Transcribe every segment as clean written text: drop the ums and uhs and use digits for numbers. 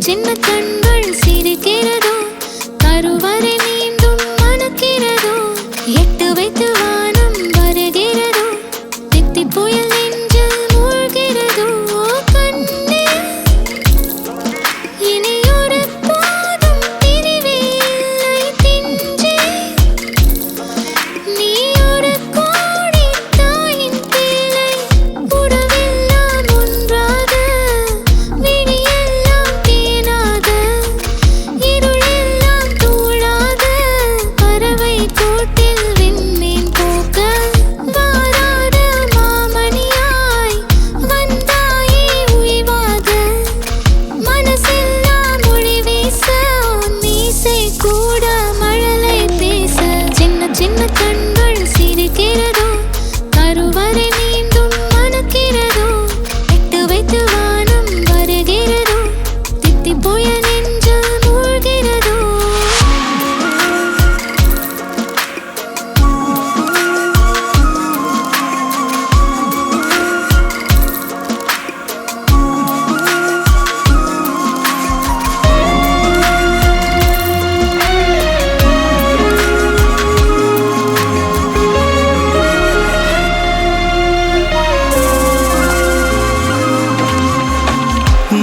சின்ன கண்கள் சிரிக்கிறதோ கருவறை மீண்டும் மணக்கிறதோ எட்டு வைத்து வானம் வருகிறதோ தித்தி புயல் நெஞ்சில் மூழ்கிறதோ கண்ணே இனியொரு போதும் பிரிவே இல்லை தின்றே நீ ஒரு கோடி தாயின் பிள்ளை உறவெல்லாம் ஒன்றாக விழியெல்லாம் தேனாக இருளெல்லாம் தூளாக பறவை கூட்டில் விண்மீன் போக்க வாராத மாமணியாய் வந்தாயே உய்வாக மனசெல்லாம் மொழி வீச மீசை கூட மழலை பேச சின்ன சின்ன கண்கள் சிரிக்கிறதோ கருவறை மீண்டும் மணக்கிறதோ எட்டு வைத்து வானம் வருகிறதோ தித்தி புயல் நெஞ்சில் மூழ்கிறதோ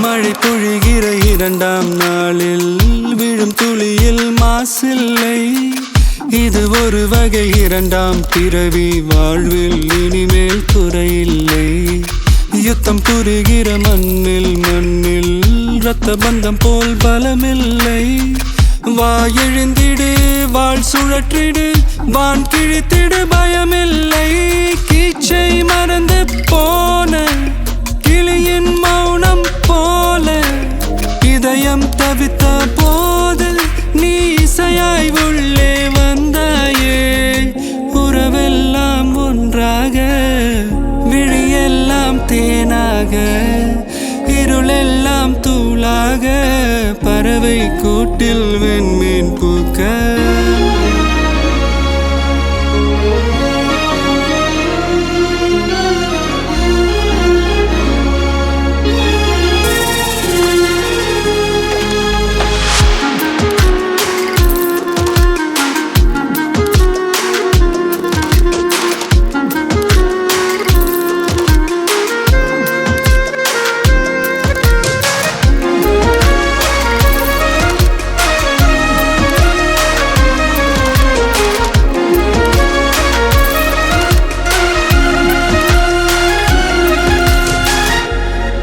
மழை பொழிகிற இரண்டாம் நாளில் விழும் துளியில் மாசில்லை இது ஒரு வகை இரண்டாம் பிறவி வாழ்வில் இனிமேல் குறையில்லை யுத்தம் புரிகிற மண்ணில் இரத்த பந்தம் போல் பலமில்லை வா எழுந்திடு வாழ் சுழற்றிடு வான் கிழித்திடு பயமில்லை கீச்சை மறந்து போன கிளியின் மௌனம் போல இதயம் தவித்த போது நீ இசையாய் உள்ளே வந்தாயே உறவெல்லாம் ஒன்றாக விழியெல்லாம் தேனாக இருளெல்லாம் தூளாக பறவை கூட்டில் வெண்மீன் பூக்க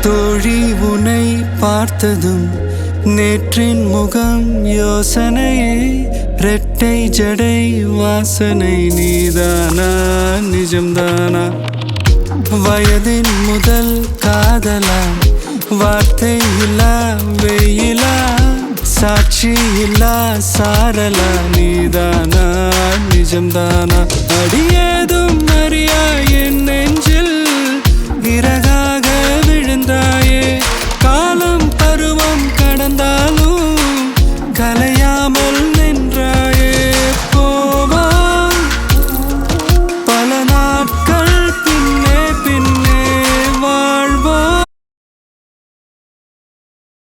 தோழி உன்னை பார்த்ததும் நேற்றின் முகம் யோசனையே ரெட்டை ஜடை வாசனை நீதானா நிஜம்தானா வயதின் முதல் காதலா வார்த்தை இல்லா வெயிலா சாட்சி இல்லா சாரலா நீதானா நிஜம்தானா அடியேதும் அறியா என் நெஞ்சில்